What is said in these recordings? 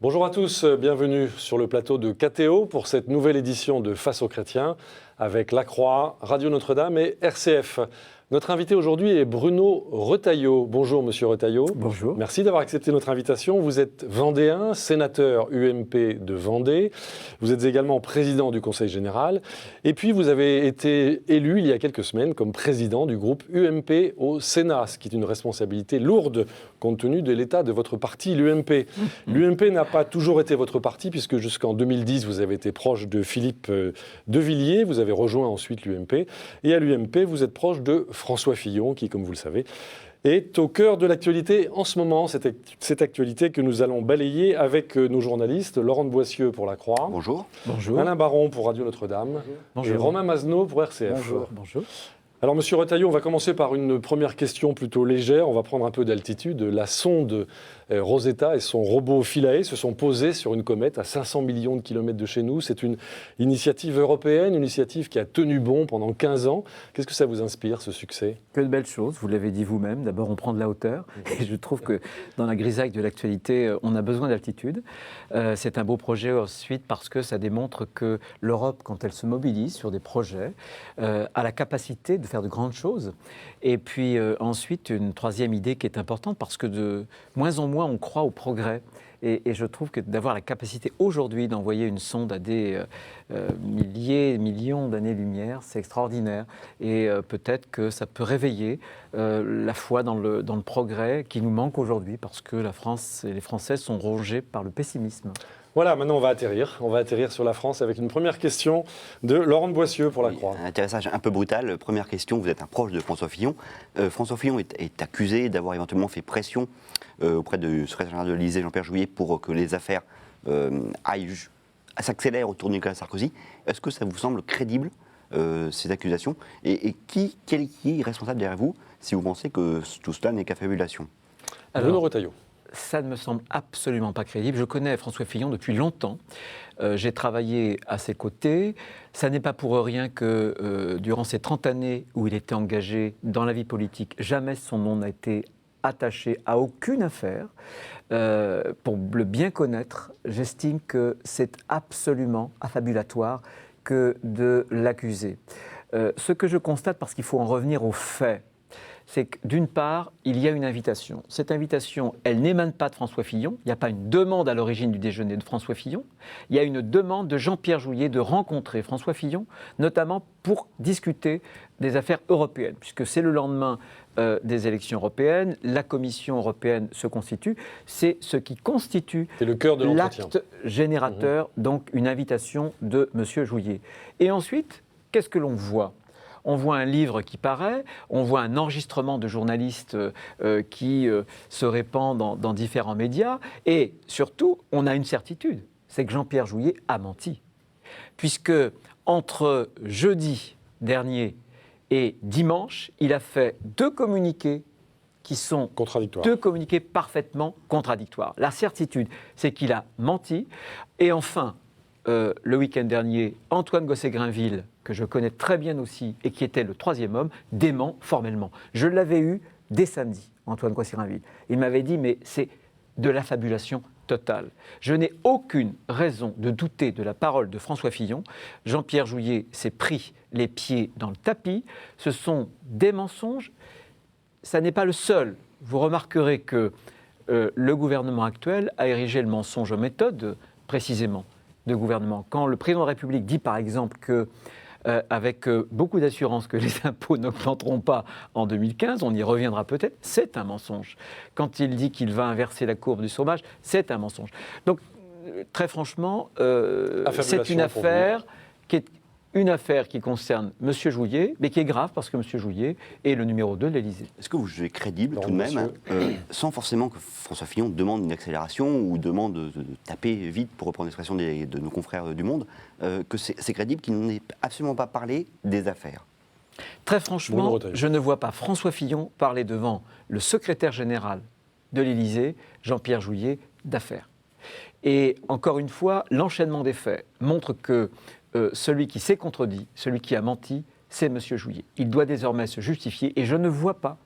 Bonjour à tous, bienvenue sur le plateau de KTO pour cette nouvelle édition de Face aux chrétiens avec La Croix, Radio Notre-Dame et RCF. Notre invité aujourd'hui est Bruno Retailleau. Bonjour Monsieur Retailleau. Bonjour. Merci d'avoir accepté notre invitation. Vous êtes vendéen, sénateur UMP de Vendée. Vous êtes également président du Conseil général. Et puis vous avez été élu il y a quelques semaines comme président du groupe UMP au Sénat, ce qui est une responsabilité lourde compte tenu de l'état de votre parti, l'UMP. L'UMP n'a pas toujours été votre parti puisque jusqu'en 2010, vous avez été proche de Philippe de Villiers. Vous avez rejoint ensuite l'UMP. Et à l'UMP, vous êtes proche de François Fillon, qui, comme vous le savez, est au cœur de l'actualité en ce moment, cette actualité que nous allons balayer avec nos journalistes, Laurent de Boissieu pour La Croix. Bonjour. Bonjour. Alain Baron pour Radio Notre-Dame. Bonjour. Et Romain Mazenot pour RCF. Bonjour. Bonjour. Alors, Monsieur Retailleau, on va commencer par une première question plutôt légère. On va prendre un peu d'altitude. La sonde Rosetta et son robot Philae se sont posés sur une comète à 500 millions de kilomètres de chez nous. C'est une initiative européenne, une initiative qui a tenu bon pendant 15 ans. Qu'est-ce que ça vous inspire, ce succès ? Que de belles choses, vous l'avez dit vous-même. D'abord, on prend de la hauteur. Et je trouve que dans la grisaille de l'actualité, on a besoin d'altitude. C'est un beau projet ensuite parce que ça démontre que l'Europe, quand elle se mobilise sur des projets, a la capacité de faire de grandes choses. Et puis ensuite, une troisième idée qui est importante parce que de moins en moins, on croit au progrès. Et je trouve que d'avoir la capacité aujourd'hui d'envoyer une sonde à des millions d'années-lumière, c'est extraordinaire. Et peut-être que ça peut réveiller la foi dans le progrès qui nous manque aujourd'hui parce que la France et les Français sont rongés par le pessimisme. Voilà, maintenant on va atterrir. On va atterrir sur la France avec une première question de Laurent de Boissieu pour La Croix. Un atterrissage un peu brutal. Première question, vous êtes un proche de François Fillon. François Fillon est accusé d'avoir éventuellement fait pression auprès du secrétaire général de l'Élysée, Jean-Pierre Jouyet, pour que les affaires s'accélèrent autour de Nicolas Sarkozy. Est-ce que ça vous semble crédible, ces accusations ? Et qui est responsable derrière vous, si vous pensez que tout cela n'est qu'affabulation ? Bruno Retailleau. Ça ne me semble absolument pas crédible. Je connais François Fillon depuis longtemps. J'ai travaillé à ses côtés. Ça n'est pas pour rien que durant ces 30 années où il était engagé dans la vie politique, jamais son nom n'a été attaché à aucune affaire. Pour le bien connaître, j'estime que c'est absolument affabulatoire que de l'accuser. Ce que je constate, parce qu'il faut en revenir aux faits, c'est que d'une part, il y a une invitation. Cette invitation, elle n'émane pas de François Fillon. Il n'y a pas une demande à l'origine du déjeuner de François Fillon. Il y a une demande de Jean-Pierre Jouyet de rencontrer François Fillon, notamment pour discuter des affaires européennes, puisque c'est le lendemain des élections européennes, la Commission européenne se constitue. C'est ce qui constitue le cœur de l'entretien. L'acte générateur, donc une invitation de M. Jouyet. Et ensuite, qu'est-ce que l'on voit ? On voit un livre qui paraît, on voit un enregistrement de journalistes qui se répand dans différents médias, et surtout, on a une certitude, c'est que Jean-Pierre Jouyet a menti. Puisque entre jeudi dernier et dimanche, il a fait deux communiqués qui sont deux communiqués parfaitement contradictoires. La certitude, c'est qu'il a menti, et enfin, le week-end dernier, Antoine Gosset-Grainville, que je connais très bien aussi, et qui était le troisième homme, dément formellement. Je l'avais eu dès samedi, Antoine Gosset-Grainville. Il m'avait dit, mais c'est de l'affabulation totale. Je n'ai aucune raison de douter de la parole de François Fillon. Jean-Pierre Jouyet s'est pris les pieds dans le tapis. Ce sont des mensonges. Ça n'est pas le seul. Vous remarquerez que le gouvernement actuel a érigé le mensonge en méthode, précisément, de gouvernement. Quand le président de la République dit, par exemple, que avec beaucoup d'assurance que les impôts n'augmenteront pas en 2015, on y reviendra peut-être, c'est un mensonge. Quand il dit qu'il va inverser la courbe du chômage, c'est un mensonge. Donc, très franchement, c'est une affaire qui concerne M. Jouyet, mais qui est grave parce que M. Jouyet est le numéro 2 de l'Élysée. Est-ce que vous jugez crédible tout de même, sans forcément que François Fillon demande une accélération ou demande de taper vite, pour reprendre l'expression de nos confrères du Monde, que c'est crédible qu'il n'ait absolument pas parlé des affaires ? Très franchement, je ne vois pas François Fillon parler devant le secrétaire général de l'Élysée, Jean-Pierre Jouyet, d'affaires. Et encore une fois, l'enchaînement des faits montre que celui qui s'est contredit, celui qui a menti, c'est M. Jouyet. Il doit désormais se justifier et je ne vois pas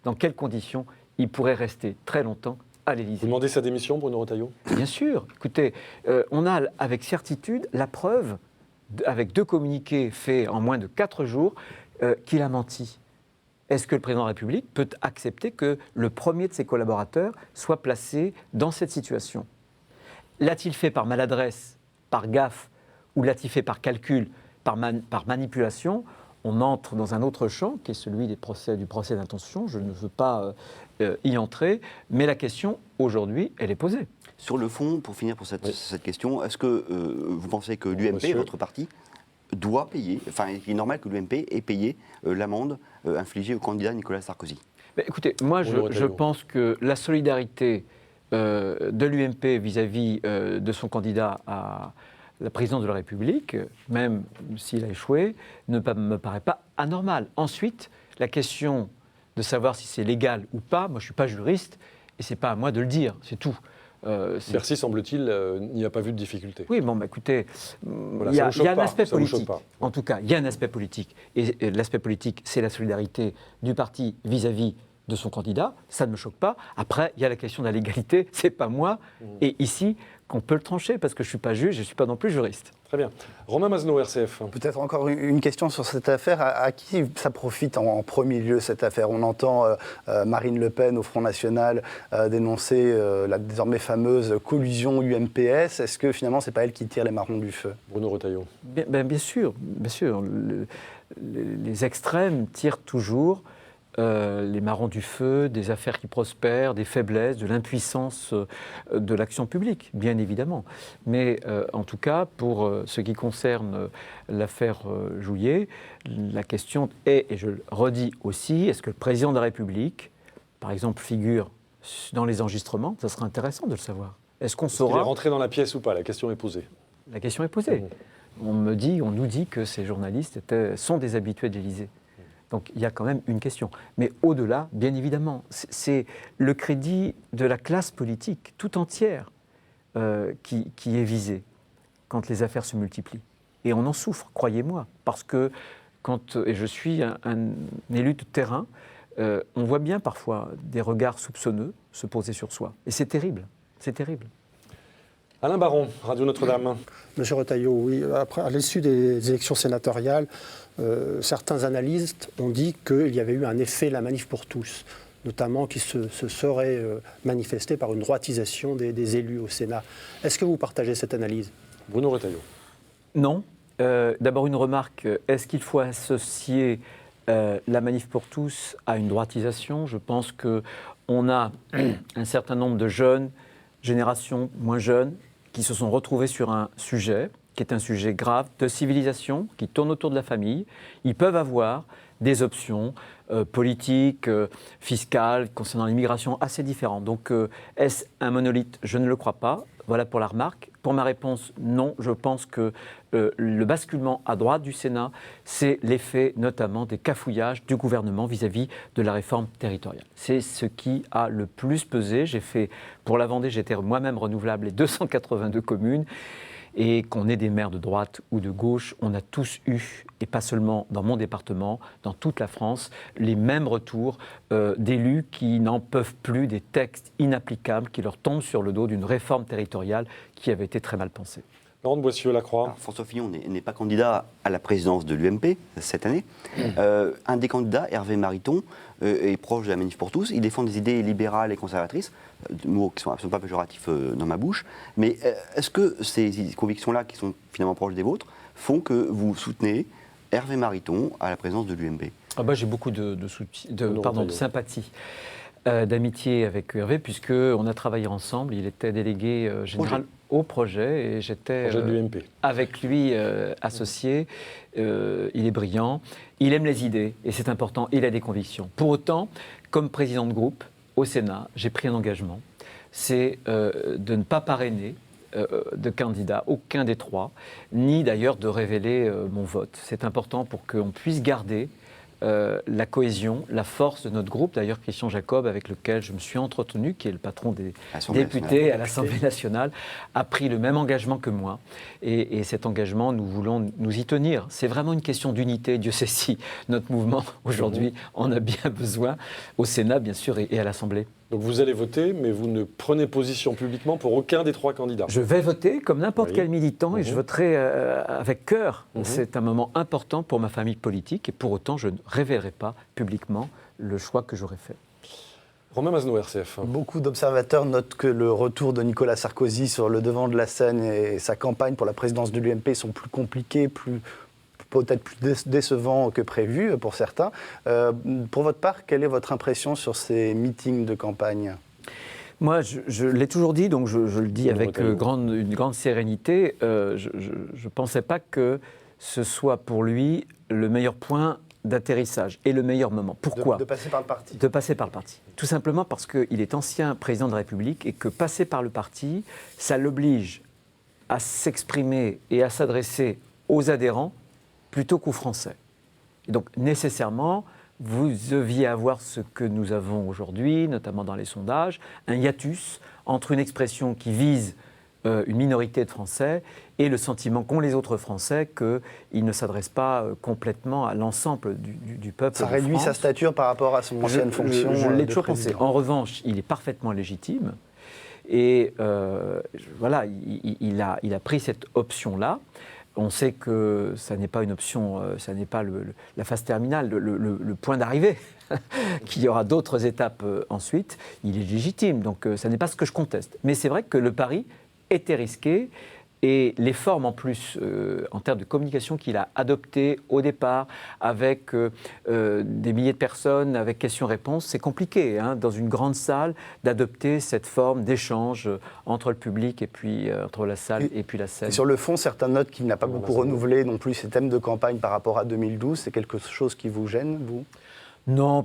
dans quelles conditions il pourrait rester très longtemps à l'Élysée. Vous demandez sa démission, Bruno Retailleau? Bien sûr. Écoutez, on a avec certitude la preuve, avec 2 communiqués faits en moins de 4 jours, qu'il a menti. Est-ce que le président de la République peut accepter que le premier de ses collaborateurs soit placé dans cette situation? L'a-t-il fait par maladresse, par gaffe, ou l'a-t-il fait par calcul, par manipulation? On entre dans un autre champ, qui est celui du procès d'intention. Je ne veux pas y entrer, mais la question, aujourd'hui, elle est posée. Sur le fond, pour finir pour cette question, est-ce que vous pensez que l'UMP, votre parti, doit payer, enfin, il est normal que l'UMP ait payé l'amende infligée au candidat Nicolas Sarkozy? Écoutez, moi, je pense que la solidarité de l'UMP vis-à-vis de son candidat à la présidence de la République, même s'il a échoué, ne me paraît pas anormale. Ensuite, la question de savoir si c'est légal ou pas, moi je ne suis pas juriste et ce n'est pas à moi de le dire, c'est tout. Bercy, semble-t-il, n'y a pas vu de difficulté. Oui, bon, écoutez, voilà, il y a un aspect ça politique. En tout cas, il y a un aspect politique. Et l'aspect politique, c'est la solidarité du parti vis-à-vis de son candidat. Ça ne me choque pas. Après, il y a la question de la légalité. Ce n'est pas moi, et ici, qu'on peut le trancher, parce que je ne suis pas juge, je ne suis pas non plus juriste. Très bien. Romain Mazneau, RCF. Peut-être encore une question sur cette affaire. À qui ça profite en premier lieu, cette affaire? On entend Marine Le Pen au Front National dénoncer la désormais fameuse collusion UMPS. Est-ce que finalement, ce n'est pas elle qui tire les marrons du feu? Bruno Retailleau. Bien sûr. Les extrêmes tirent toujours les marrons du feu, des affaires qui prospèrent, des faiblesses, de l'impuissance de l'action publique, bien évidemment. Mais en tout cas, pour ce qui concerne l'affaire Jouyet, la question est, et je le redis aussi, est-ce que le président de la République, par exemple, figure dans les enregistrements? Ça serait intéressant de le savoir. Est-ce qu'on saura... Il est rentré dans la pièce ou pas? La question est posée. La question est posée. On nous dit que ces journalistes sont des habitués de l'Élysée. Donc il y a quand même une question. Mais au-delà, bien évidemment, c'est le crédit de la classe politique tout entière qui est visé quand les affaires se multiplient. Et on en souffre, croyez-moi, parce que et je suis un élu de terrain, on voit bien parfois des regards soupçonneux se poser sur soi. Et c'est terrible, c'est terrible. Alain Baron, Radio Notre-Dame. Monsieur Retailleau, oui. Après, à l'issue des élections sénatoriales, certains analystes ont dit qu'il y avait eu un effet la manif pour tous, notamment qui se serait manifesté par une droitisation des élus au Sénat. Est-ce que vous partagez cette analyse? Bruno Retailleau. Non. D'abord une remarque, est-ce qu'il faut associer la manif pour tous à une droitisation? Je pense qu'on a un certain nombre de jeunes, générations moins jeunes, qui se sont retrouvés sur un sujet qui est un sujet grave de civilisation, qui tourne autour de la famille. Ils peuvent avoir des options politiques, fiscales, concernant l'immigration, assez différentes. Donc, est-ce un monolithe? Je ne le crois pas. Voilà pour la remarque. Pour ma réponse, non. Je pense que le basculement à droite du Sénat, c'est l'effet notamment des cafouillages du gouvernement vis-à-vis de la réforme territoriale. C'est ce qui a le plus pesé. Pour la Vendée, j'étais moi-même renouvelable les 282 communes. Et qu'on ait des maires de droite ou de gauche, on a tous eu, et pas seulement dans mon département, dans toute la France, les mêmes retours d'élus qui n'en peuvent plus des textes inapplicables qui leur tombent sur le dos d'une réforme territoriale qui avait été très mal pensée. Laurent de Boissieu-Lacroix. François Fillon n'est pas candidat à la présidence de l'UMP cette année. Un des candidats, Hervé Mariton, est proche de la Manif pour tous. Il défend des idées libérales et conservatrices, mots qui ne sont absolument pas péjoratifs dans ma bouche. Mais est-ce que ces convictions-là, qui sont finalement proches des vôtres, font que vous soutenez Hervé Mariton à la présidence de l'UMP? J'ai beaucoup de sympathie, d'amitié avec Hervé, puisqu'on a travaillé ensemble. Il était délégué général au projet et j'étais avec lui associé. Il est brillant, il aime les idées et c'est important, il a des convictions. Pour autant, comme président de groupe au Sénat, j'ai pris un engagement, c'est de ne pas parrainer de candidats, aucun des trois, ni d'ailleurs de révéler mon vote. C'est important pour qu'on puisse garder la cohésion, la force de notre groupe. D'ailleurs, Christian Jacob, avec lequel je me suis entretenu, qui est le patron des députés à l'Assemblée nationale, a pris le même engagement que moi. Et cet engagement, nous voulons nous y tenir. C'est vraiment une question d'unité. Dieu sait si notre mouvement, aujourd'hui, en a bien besoin, au Sénat, bien sûr, et à l'Assemblée. Donc vous allez voter, mais vous ne prenez position publiquement pour aucun des 3 candidats. Je vais voter comme n'importe quel militant et je voterai avec cœur. C'est un moment important pour ma famille politique et pour autant, je ne révélerai pas publiquement le choix que j'aurais fait. Romain Masneau, RCF. Beaucoup d'observateurs notent que le retour de Nicolas Sarkozy sur le devant de la scène et sa campagne pour la présidence de l'UMP sont plus compliqués, peut-être plus décevants que prévu pour certains. Pour votre part, quelle est votre impression sur ces meetings de campagne ? Moi, je l'ai toujours dit, donc je le dis avec une grande sérénité. Je ne pensais pas que ce soit pour lui le meilleur point d'atterrissage et le meilleur moment. Pourquoi ? De passer par le parti. De passer par le parti. Tout simplement parce qu'il est ancien président de la République et que passer par le parti, ça l'oblige à s'exprimer et à s'adresser aux adhérents plutôt qu'aux Français. Et donc, nécessairement, vous deviez avoir ce que nous avons aujourd'hui, notamment dans les sondages, un hiatus entre une expression qui vise une minorité de Français et le sentiment qu'ont les autres Français qu'ils ne s'adressent pas complètement à l'ensemble du peuple de France. Ça réduit sa stature par rapport à son ancienne fonction. Je l'ai toujours pensé. En revanche, il est parfaitement légitime et voilà, il a pris cette option-là. On sait que ça n'est pas une option, ça n'est pas la phase terminale, le point d'arrivée, qu'il y aura d'autres étapes ensuite. Il est légitime, donc ça n'est pas ce que je conteste. Mais c'est vrai que le pari était risqué et les formes en plus, en termes de communication qu'il a adoptées au départ, avec des milliers de personnes, avec questions-réponses, c'est compliqué, hein, dans une grande salle, d'adopter cette forme d'échange entre le public et puis entre la salle et puis la scène. Et sur le fond, certains notent qu'il n'a pas beaucoup renouvelé non plus ses thèmes de campagne par rapport à 2012. C'est quelque chose qui vous gêne, vous ? Non,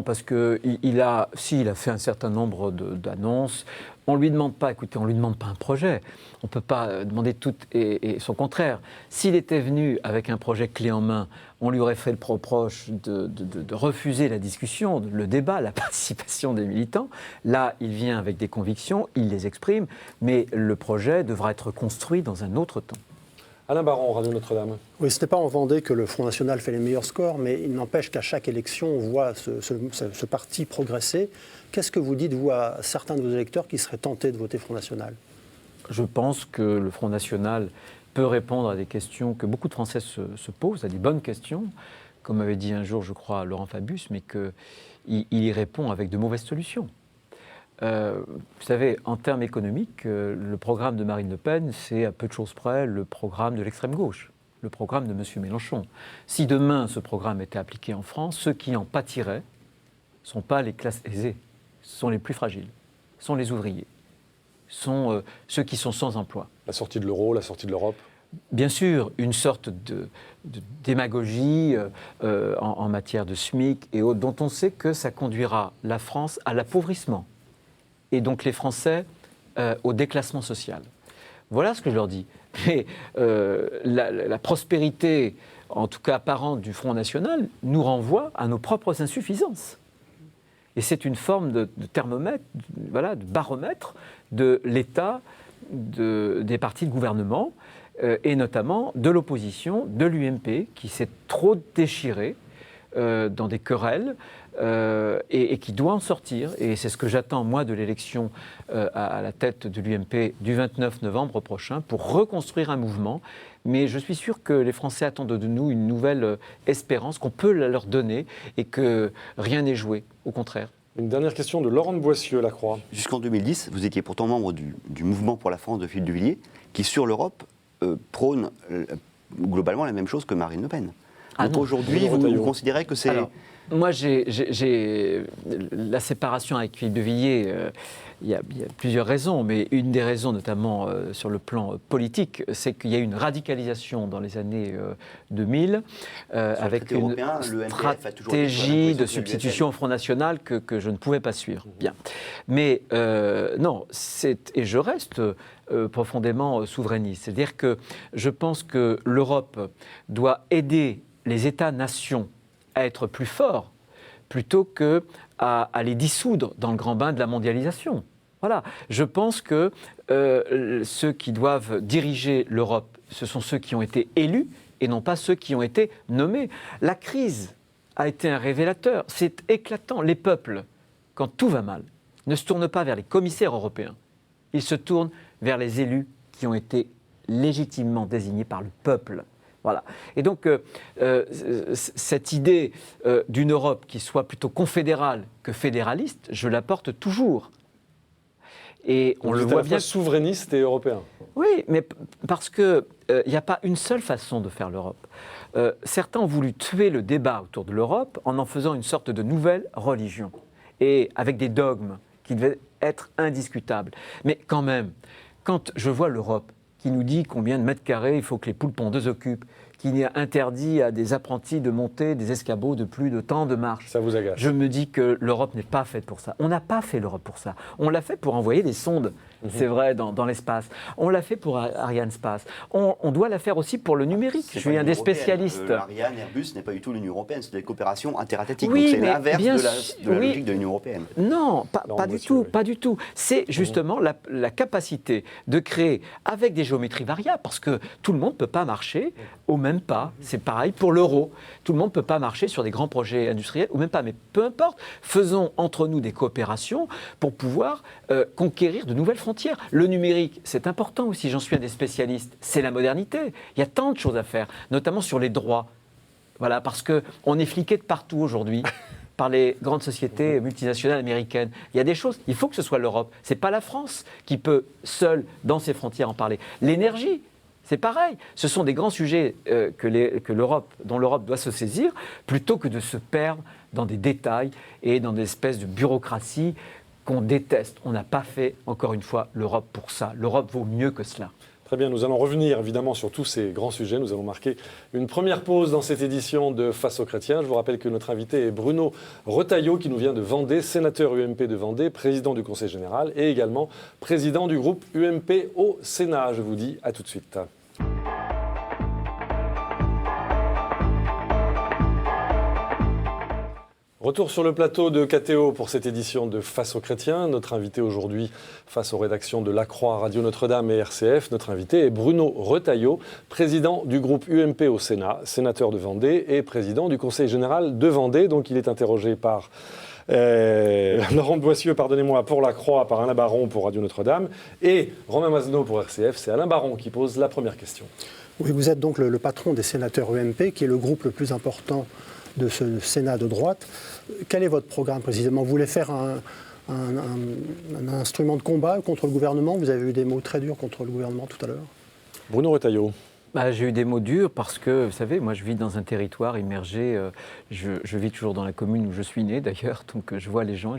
parce qu'il a fait un certain nombre d'annonces. On ne lui demande pas, écoutez, on lui demande pas un projet. On ne peut pas demander tout et son contraire. S'il était venu avec un projet clé en main, on lui aurait fait le reproche de refuser la discussion, le débat, la participation des militants. Là, il vient avec des convictions, il les exprime, mais le projet devra être construit dans un autre temps. Alain Baron, Radio Notre-Dame. Oui, ce n'est pas en Vendée que le Front National fait les meilleurs scores, mais il n'empêche qu'à chaque élection, on voit ce parti progresser. Qu'est-ce que vous dites, vous, à certains de vos électeurs qui seraient tentés de voter Front National ? Je pense que le Front National peut répondre à des questions que beaucoup de Français se posent, à des bonnes questions, comme avait dit un jour, je crois, Laurent Fabius, mais qu'il y répond avec de mauvaises solutions. Vous savez, en termes économiques, le programme de Marine Le Pen, c'est à peu de choses près le programme de l'extrême gauche, le programme de M. Mélenchon. Si demain ce programme était appliqué en France, ceux qui en pâtiraient ne sont pas les classes aisées, ce sont les plus fragiles, ce sont les ouvriers, ce sont ceux qui sont sans emploi. La sortie de l'euro, la sortie de l'Europe ? Bien sûr, une sorte de démagogie en matière de SMIC et autres, dont on sait que ça conduira la France à l'appauvrissement. Et donc les Français au déclassement social. Voilà ce que je leur dis. Mais la prospérité, en tout cas apparente, du Front National nous renvoie à nos propres insuffisances. Et c'est une forme de thermomètre, voilà, de baromètre de l'état des partis de gouvernement et notamment de l'opposition, de l'UMP, qui s'est trop déchirée dans des querelles et qui doit en sortir. Et c'est ce que j'attends, moi, de l'élection à la tête de l'UMP du 29 novembre prochain pour reconstruire un mouvement. Mais je suis sûr que les Français attendent de nous une nouvelle espérance, qu'on peut leur donner et que rien n'est joué, au contraire. Une dernière question de Laurent de Boissieu, La Croix. Jusqu'en 2010, vous étiez pourtant membre du mouvement pour la France de Philippe de Villiers, qui sur l'Europe prône globalement la même chose que Marine Le Pen. Donc aujourd'hui, vous considérez que c'est... Alors, moi, j'ai la séparation avec Philippe de Villiers. Il y a plusieurs raisons, mais une des raisons, notamment sur le plan politique, c'est qu'il y a eu une radicalisation dans les années 2000 avec une stratégie de substitution au Front National que je ne pouvais pas suivre. Bien. Mais non, et je reste profondément souverainiste. C'est-à-dire que je pense que l'Europe doit aider les États-nations à être plus forts plutôt qu'à les dissoudre dans le grand bain de la mondialisation. Voilà. Je pense que ceux qui doivent diriger l'Europe, ce sont ceux qui ont été élus et non pas ceux qui ont été nommés. La crise a été un révélateur. C'est éclatant. Les peuples, quand tout va mal, ne se tourne pas vers les commissaires européens, il se tourne vers les élus qui ont été légitimement désignés par le peuple. Voilà. Et donc, cette idée d'une Europe qui soit plutôt confédérale que fédéraliste, je la porte toujours. Et on le voit bien. Souverainiste et européen. Oui, mais parce qu'il n'y a pas une seule façon de faire l'Europe. Certains ont voulu tuer le débat autour de l'Europe en faisant une sorte de nouvelle religion, et avec des dogmes qui devaient être indiscutables. Mais quand même, quand je vois l'Europe qui nous dit combien de mètres carrés il faut que les poules pondeuses occupent, qui interdit à des apprentis de monter des escabeaux de plus de tant de marches. Ça vous agace. Je me dis que l'Europe n'est pas faite pour ça. On n'a pas fait l'Europe pour ça. On l'a fait pour envoyer des sondes, c'est vrai, dans l'espace. On l'a fait pour Ariane Space. On doit la faire aussi pour le numérique. Je suis un des spécialistes. Ariane, Airbus n'est pas du tout l'Union européenne, c'est des coopérations interétatiques. Oui, donc c'est l'inverse de la oui. logique de l'Union européenne. Non, pas du tout, pas du tout. C'est justement la capacité de créer avec des géométries variables, parce que tout le monde ne peut pas marcher au même pas. C'est pareil pour l'euro. Tout le monde ne peut pas marcher sur des grands projets industriels, ou même pas. Mais peu importe, faisons entre nous des coopérations pour pouvoir conquérir de nouvelles frontières. Le numérique, c'est important aussi, j'en suis un des spécialistes. C'est la modernité. Il y a tant de choses à faire, notamment sur les droits. Voilà, parce qu'on est fliqué de partout aujourd'hui. Par les grandes sociétés multinationales américaines. Il y a des choses, il faut que ce soit l'Europe. Ce n'est pas la France qui peut, seule, dans ses frontières, en parler. L'énergie, c'est pareil. Ce sont des grands sujets dont l'Europe doit se saisir, plutôt que de se perdre dans des détails et dans des espèces de bureaucratie qu'on déteste. On n'a pas fait, encore une fois, l'Europe pour ça. L'Europe vaut mieux que cela. Très bien, nous allons revenir évidemment sur tous ces grands sujets. Nous allons marquer une première pause dans cette édition de Face aux chrétiens. Je vous rappelle que notre invité est Bruno Retailleau, qui nous vient de Vendée, sénateur UMP de Vendée, président du Conseil général et également président du groupe UMP au Sénat. Je vous dis à tout de suite. Retour sur le plateau de KTO pour cette édition de Face aux chrétiens. Notre invité aujourd'hui, face aux rédactions de La Croix, Radio Notre-Dame et RCF, notre invité est Bruno Retailleau, président du groupe UMP au Sénat, sénateur de Vendée et président du Conseil général de Vendée. Donc il est interrogé par Laurent Boissieu, pardonnez-moi, pour La Croix, par Alain Baron pour Radio Notre-Dame et Romain Mazneau pour RCF. C'est Alain Baron qui pose la première question. Oui, vous êtes donc le patron des sénateurs UMP, qui est le groupe le plus important de ce Sénat de droite. Quel est votre programme précisément ? Vous voulez faire un instrument de combat contre le gouvernement ? Vous avez eu des mots très durs contre le gouvernement tout à l'heure. Bruno Retailleau. J'ai eu des mots durs parce que, vous savez, moi je vis dans un territoire immergé, je vis toujours dans la commune où je suis né d'ailleurs, donc je vois les gens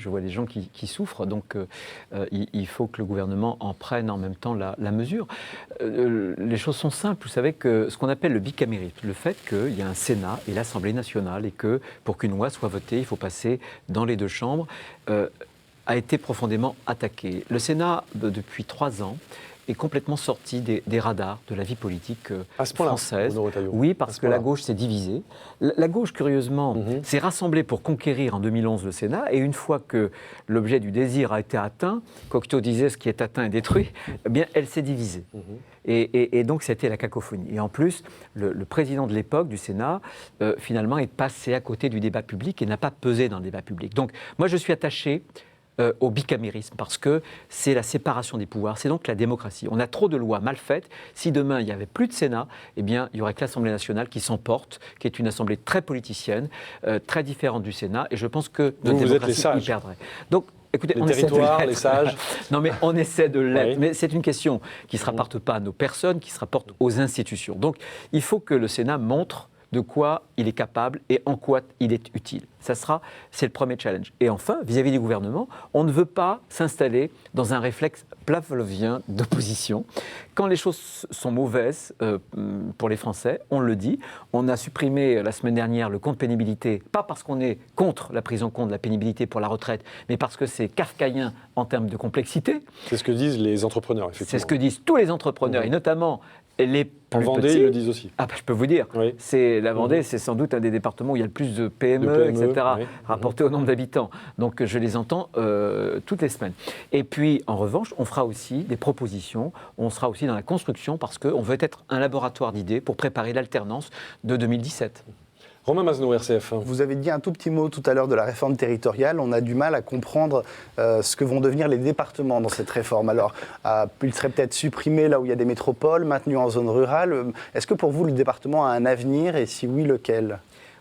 qui souffrent, donc il faut que le gouvernement en prenne en même temps la mesure. Les choses sont simples, vous savez que ce qu'on appelle le bicamérisme, le fait qu'il y a un Sénat et l'Assemblée nationale et que pour qu'une loi soit votée, il faut passer dans les deux chambres, a été profondément attaqué. Le Sénat, depuis 3 ans, est complètement sorti des radars de la vie politique française. Oui, parce que la gauche s'est divisée. La gauche, curieusement, s'est rassemblée pour conquérir en 2011 le Sénat, et une fois que l'objet du désir a été atteint, Cocteau disait « ce qui est atteint est détruit », eh bien, elle s'est divisée. Et donc, c'était la cacophonie. Et en plus, le président de l'époque du Sénat, finalement, est passé à côté du débat public et n'a pas pesé dans le débat public. Donc, moi, je suis attaché au bicamérisme, parce que c'est la séparation des pouvoirs, c'est donc la démocratie. On a trop de lois mal faites. Si demain il n'y avait plus de Sénat, eh bien il y aurait que l'Assemblée nationale qui s'emporte, qui est une assemblée très politicienne, très différente du Sénat, et je pense que notre démocratie y perdrait. Donc, écoutez, les territoires, les sages. Non, mais on essaie de l'être. Oui. Mais c'est une question qui ne se rapporte pas à nos personnes, qui se rapporte aux institutions. Donc, il faut que le Sénat montre de quoi il est capable et en quoi il est utile. C'est le premier challenge. Et enfin, vis-à-vis du gouvernement, on ne veut pas s'installer dans un réflexe pavlovien d'opposition. Quand les choses sont mauvaises pour les Français, on le dit. On a supprimé la semaine dernière le compte pénibilité, pas parce qu'on est contre la prise en compte de la pénibilité pour la retraite, mais parce que c'est kafkaïen en termes de complexité. C'est ce que disent les entrepreneurs, effectivement. C'est ce que disent tous les entrepreneurs, et notamment les plus en Vendée, petits. ils le disent aussi. Je peux vous dire, oui. La Vendée, c'est sans doute un des départements où il y a le plus de PME, etc., oui. rapporté au nombre d'habitants. Donc je les entends toutes les semaines. Et puis, en revanche, on fera aussi des propositions, on sera aussi dans la construction, parce qu'on veut être un laboratoire d'idées pour préparer l'alternance de 2017. Romain Masneau, RCF. Vous avez dit un tout petit mot tout à l'heure de la réforme territoriale. On a du mal à comprendre ce que vont devenir les départements dans cette réforme. Alors, ils seraient peut-être supprimés là où il y a des métropoles, maintenus en zone rurale. Est-ce que pour vous, le département a un avenir et si oui, lequel ?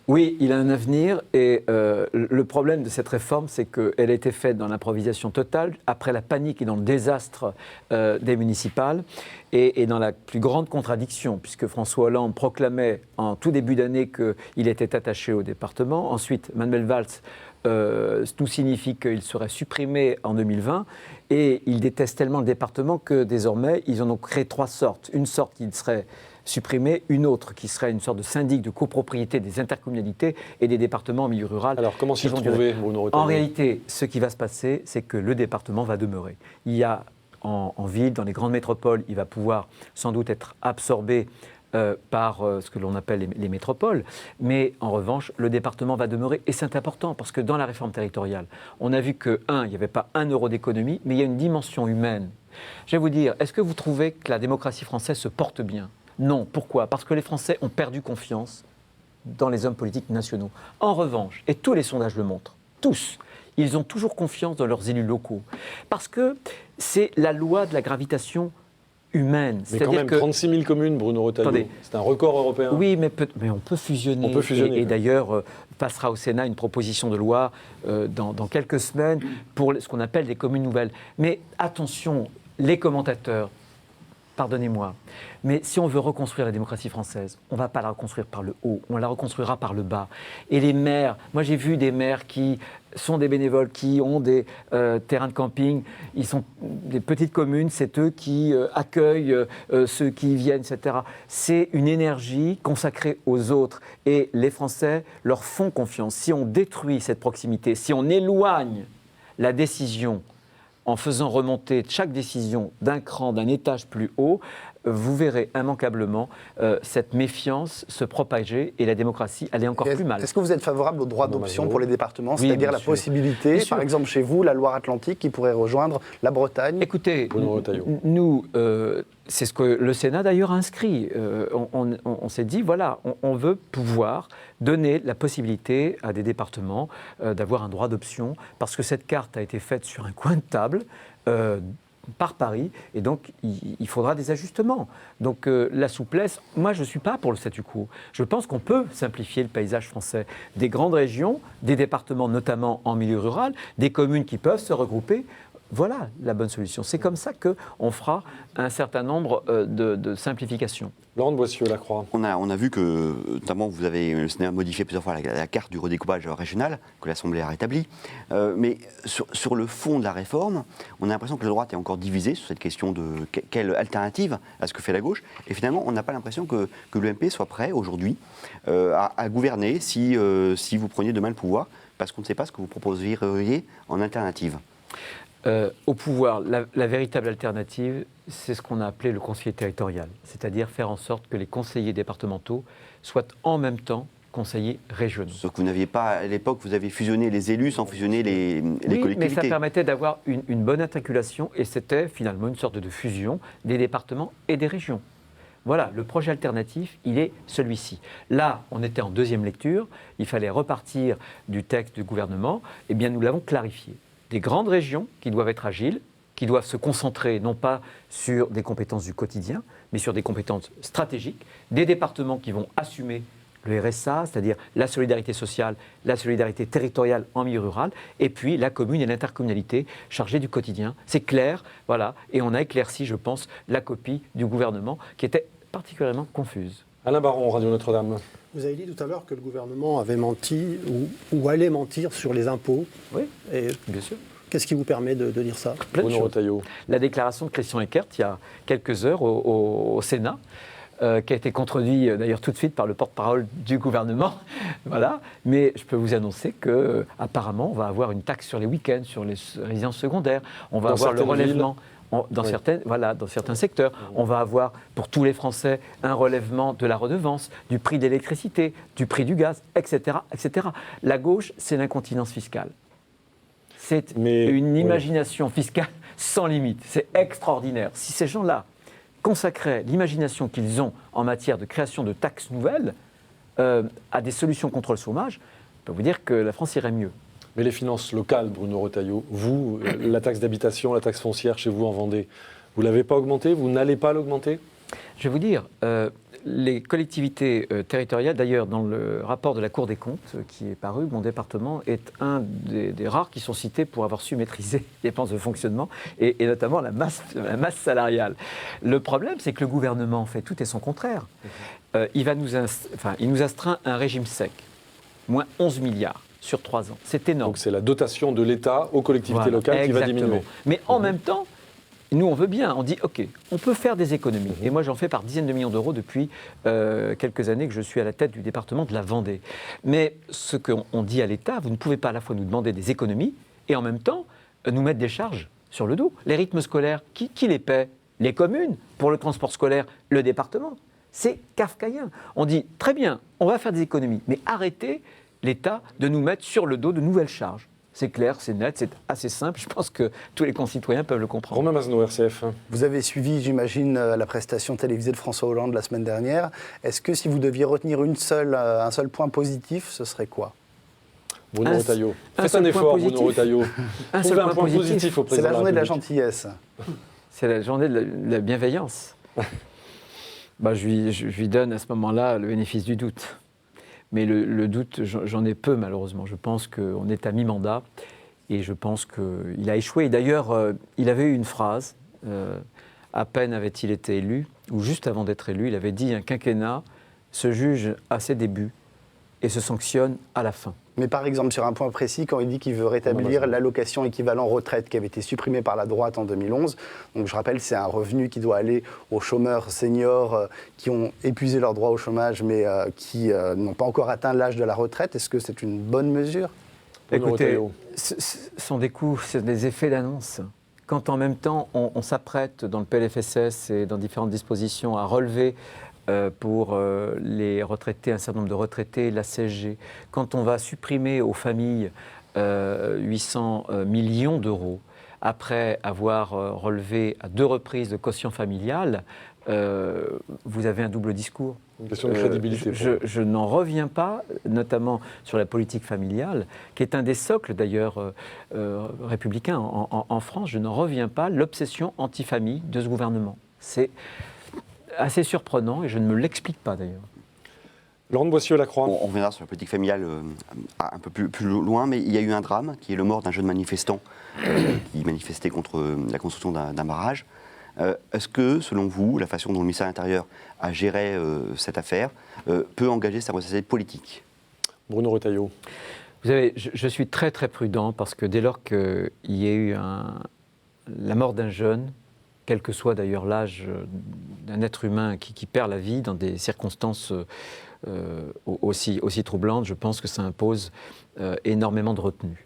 Oui, il a un avenir et le problème de cette réforme, c'est qu'elle a été faite dans l'improvisation totale, après la panique et dans le désastre des municipales et dans la plus grande contradiction, puisque François Hollande proclamait en tout début d'année qu'il était attaché au département. Ensuite, Manuel Valls, tout signifie qu'il serait supprimé en 2020 et il déteste tellement le département que désormais, ils en ont créé 3 sortes. Une sorte qui serait supprimer, une autre qui serait une sorte de syndic de copropriété des intercommunalités et des départements en milieu rural. Alors comment s'y retrouver, Bruno Retailleau ? En réalité, ce qui va se passer, c'est que le département va demeurer. Il y a en ville, dans les grandes métropoles, il va pouvoir sans doute être absorbé par ce que l'on appelle les métropoles, mais en revanche, le département va demeurer, et c'est important, parce que dans la réforme territoriale, on a vu que, il n'y avait pas 1 euro d'économie, mais il y a une dimension humaine. Je vais vous dire, est-ce que vous trouvez que la démocratie française se porte bien ? Non. Pourquoi ? Parce que les Français ont perdu confiance dans les hommes politiques nationaux. En revanche, et tous les sondages le montrent, tous, ils ont toujours confiance dans leurs élus locaux. Parce que c'est la loi de la gravitation humaine. Mais quand même, 36 000 communes, Bruno Retailleau, c'est un record européen. Oui, mais on peut fusionner. On peut fusionner. Et d'ailleurs, passera au Sénat une proposition de loi dans quelques semaines pour ce qu'on appelle des communes nouvelles. Mais attention, les commentateurs, pardonnez-moi, mais si on veut reconstruire la démocratie française, on ne va pas la reconstruire par le haut, on la reconstruira par le bas. Et les maires, moi j'ai vu des maires qui sont des bénévoles, qui ont des terrains de camping, ils sont des petites communes, c'est eux qui accueillent ceux qui y viennent, etc. C'est une énergie consacrée aux autres et les Français leur font confiance. Si on détruit cette proximité, si on éloigne la décision en faisant remonter chaque décision d'un cran, d'un étage plus haut, vous verrez immanquablement cette méfiance se propager et la démocratie aller encore plus mal. Est-ce que vous êtes favorable au droit d'option pour les départements, c'est-à-dire la possibilité, par exemple chez vous, la Loire-Atlantique qui pourrait rejoindre la Bretagne ? Écoutez, nous, c'est ce que le Sénat d'ailleurs a inscrit. On s'est dit, voilà, on veut pouvoir donner la possibilité à des départements d'avoir un droit d'option, parce que cette carte a été faite sur un coin de table, par Paris, et donc il faudra des ajustements. Donc la souplesse, moi je ne suis pas pour le statu quo. Je pense qu'on peut simplifier le paysage français. Des grandes régions, des départements notamment en milieu rural, des communes qui peuvent se regrouper, voilà la bonne solution. C'est comme ça qu'on fera un certain nombre de simplifications. Laurent de Boissieu-Lacroix. On a vu que, notamment, vous avez le Sénat modifié plusieurs fois la carte du redécoupage régional, que l'Assemblée a rétabli. Mais sur le fond de la réforme, on a l'impression que la droite est encore divisée sur cette question de quelle alternative à ce que fait la gauche. Et finalement, on n'a pas l'impression que l'UMP soit prêt aujourd'hui à gouverner si vous preniez demain le pouvoir, parce qu'on ne sait pas ce que vous proposeriez en alternative. Au pouvoir, la véritable alternative, c'est ce qu'on a appelé le conseiller territorial, c'est-à-dire faire en sorte que les conseillers départementaux soient en même temps conseillers régionaux. Sauf que vous n'aviez pas, à l'époque, vous avez fusionné les élus sans fusionner les collectivités. Mais ça permettait d'avoir une bonne articulation et c'était finalement une sorte de fusion des départements et des régions. Voilà, le projet alternatif, il est celui-ci. Là, on était en deuxième lecture, il fallait repartir du texte du gouvernement, eh bien nous l'avons clarifié. Des grandes régions qui doivent être agiles, qui doivent se concentrer non pas sur des compétences du quotidien, mais sur des compétences stratégiques, des départements qui vont assumer le RSA, c'est-à-dire la solidarité sociale, la solidarité territoriale en milieu rural, et puis la commune et l'intercommunalité chargées du quotidien. C'est clair, voilà, et on a éclairci, je pense, la copie du gouvernement qui était particulièrement confuse. Alain Baron, Radio Notre-Dame. Vous avez dit tout à l'heure que le gouvernement avait menti ou allait mentir sur les impôts. Oui, et bien sûr. Qu'est-ce qui vous permet de dire ça ? Bruno Retailleau. La déclaration de Christian Eckert, il y a quelques heures au Sénat, qui a été contredit d'ailleurs tout de suite par le porte-parole du gouvernement. Voilà. Mais je peux vous annoncer qu'apparemment, on va avoir une taxe sur les week-ends, sur les résidences secondaires. On va avoir le relèvement. Dans certains secteurs, on va avoir pour tous les Français un relèvement de la redevance, du prix de l'électricité, du prix du gaz, etc., etc. La gauche, c'est l'incontinence fiscale. C'est une imagination fiscale sans limite. C'est extraordinaire. Si ces gens-là consacraient l'imagination qu'ils ont en matière de création de taxes nouvelles, à des solutions contre le chômage, je peux vous dire que la France irait mieux. Mais les finances locales, Bruno Retailleau, vous, la taxe d'habitation, la taxe foncière chez vous en Vendée, vous ne l'avez pas augmentée? Vous n'allez pas l'augmenter? Je vais vous dire, les collectivités territoriales, d'ailleurs dans le rapport de la Cour des comptes qui est paru, mon département est un des rares qui sont cités pour avoir su maîtriser les dépenses de fonctionnement et notamment la masse salariale. Le problème, c'est que le gouvernement fait tout et son contraire. Il nous astreint un régime sec, moins 11 milliards sur 3 ans. C'est énorme. Donc c'est la dotation de l'État aux collectivités locales qui va diminuer. Mais en même temps, nous, on veut bien, on dit, OK, on peut faire des économies. Et moi, j'en fais par dizaines de millions d'euros depuis quelques années que je suis à la tête du département de la Vendée. Mais ce qu'on dit à l'État, vous ne pouvez pas à la fois nous demander des économies et en même temps nous mettre des charges sur le dos. Les rythmes scolaires, qui les paie? Les communes. Pour le transport scolaire, le département. C'est kafkaïen. On dit, très bien, on va faire des économies, mais arrêtez l'État de nous mettre sur le dos de nouvelles charges. C'est clair, c'est net, c'est assez simple. Je pense que tous les concitoyens peuvent le comprendre. Romain Masneau, RCF. Vous avez suivi, j'imagine, la prestation télévisée de François Hollande la semaine dernière. Est-ce que si vous deviez retenir un seul point positif, ce serait quoi? Bruno Retailleau. Faites un effort, Bruno Retailleau. Trouvez un point positif au président. C'est la journée de la gentillesse. C'est la journée de la bienveillance. Je lui donne à ce moment-là le bénéfice du doute. Mais le doute, j'en ai peu malheureusement. Je pense qu'on est à mi-mandat et je pense qu'il a échoué. Et d'ailleurs, il avait eu une phrase, à peine avait-il été élu, ou juste avant d'être élu, il avait dit « Un quinquennat se juge à ses débuts et se sanctionne à la fin ». Mais par exemple, sur un point précis, quand il dit qu'il veut rétablir l'allocation équivalent retraite qui avait été supprimée par la droite en 2011, donc je rappelle, c'est un revenu qui doit aller aux chômeurs seniors qui ont épuisé leur droit au chômage mais qui n'ont pas encore atteint l'âge de la retraite. Est-ce que c'est une bonne mesure? Écoutez, ce sont des coups, c'est des effets d'annonce. Quand en même temps, on s'apprête dans le PLFSS et dans différentes dispositions à relever pour les retraités, un certain nombre de retraités, la CSG, quand on va supprimer aux familles 800 millions d'euros, après avoir relevé à 2 reprises le quotient familial, vous avez un double discours. Une question de crédibilité. Je n'en reviens pas, notamment sur la politique familiale, qui est un des socles d'ailleurs républicains en France. Je n'en reviens pas, l'obsession anti-famille de ce gouvernement. C'est assez surprenant et je ne me l'explique pas d'ailleurs. Laurent de Boissieu-Lacroix. On reviendra sur la politique familiale un peu plus loin, mais il y a eu un drame qui est le mort d'un jeune manifestant qui manifestait contre la construction d'un barrage. Est-ce que, selon vous, la façon dont le ministère de l'Intérieur a géré cette affaire peut engager sa responsabilité politique? Bruno Retailleau. Vous savez, je suis très très prudent parce que dès lors qu'il y a eu la mort d'un jeune, quel que soit d'ailleurs l'âge d'un être humain qui perd la vie dans des circonstances aussi troublantes, je pense que ça impose énormément de retenue.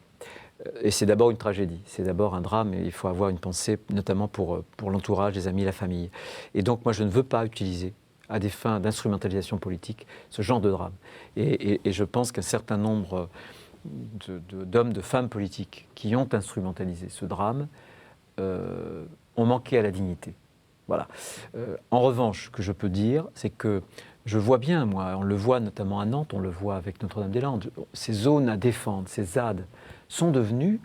Et c'est d'abord une tragédie, c'est d'abord un drame et il faut avoir une pensée notamment pour l'entourage, les amis, la famille. Et donc moi je ne veux pas utiliser à des fins d'instrumentalisation politique ce genre de drame. Et je pense qu'un certain nombre d'hommes, de femmes politiques qui ont instrumentalisé ce drame ont manqué à la dignité. Voilà. En revanche, ce que je peux dire, c'est que je vois bien, moi, on le voit notamment à Nantes, on le voit avec Notre-Dame-des-Landes, ces zones à défendre, ces ZAD, sont devenues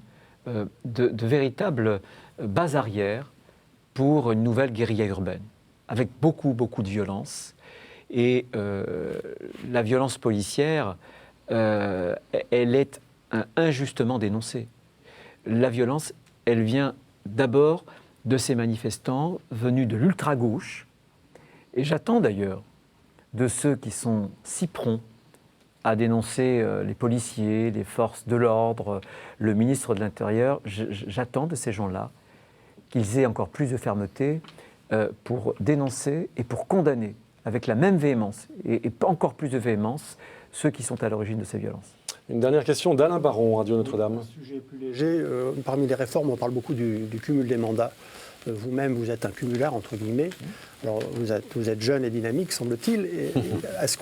de véritables bases arrières pour une nouvelle guérilla urbaine, avec beaucoup de violence. Et la violence policière, elle est injustement dénoncée. La violence, elle vient d'abord de ces manifestants venus de l'ultra-gauche. Et j'attends d'ailleurs de ceux qui sont si prompts à dénoncer les policiers, les forces de l'ordre, le ministre de l'Intérieur, j'attends de ces gens-là qu'ils aient encore plus de fermeté pour dénoncer et pour condamner avec la même véhémence et encore plus de véhémence ceux qui sont à l'origine de ces violences. Une dernière question d'Alain Baron, Radio Notre-Dame. Un sujet plus léger. Parmi les réformes, on parle beaucoup du cumul des mandats. Vous-même, vous êtes un cumulard, entre guillemets. Alors, vous êtes jeune et dynamique, semble-t-il. Est-ce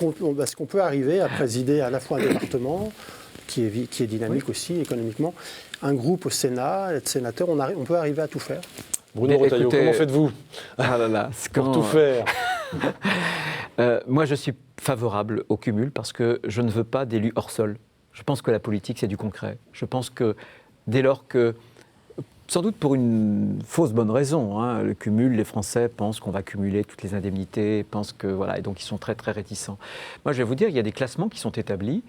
qu'on peut arriver à présider à la fois un département, qui est dynamique aussi économiquement, un groupe au Sénat, être sénateur, on peut arriver à tout faire? Bruno Retailleau, comment faites-vous pour tout faire? Moi, je suis favorable au cumul parce que je ne veux pas d'élus hors sol. Je pense que la politique, c'est du concret. Je pense que dès lors que, sans doute pour une fausse bonne raison, hein, le cumul, les Français pensent qu'on va cumuler toutes les indemnités, pensent que voilà, et donc ils sont très très réticents. Moi, je vais vous dire, il y a des classements qui sont établis,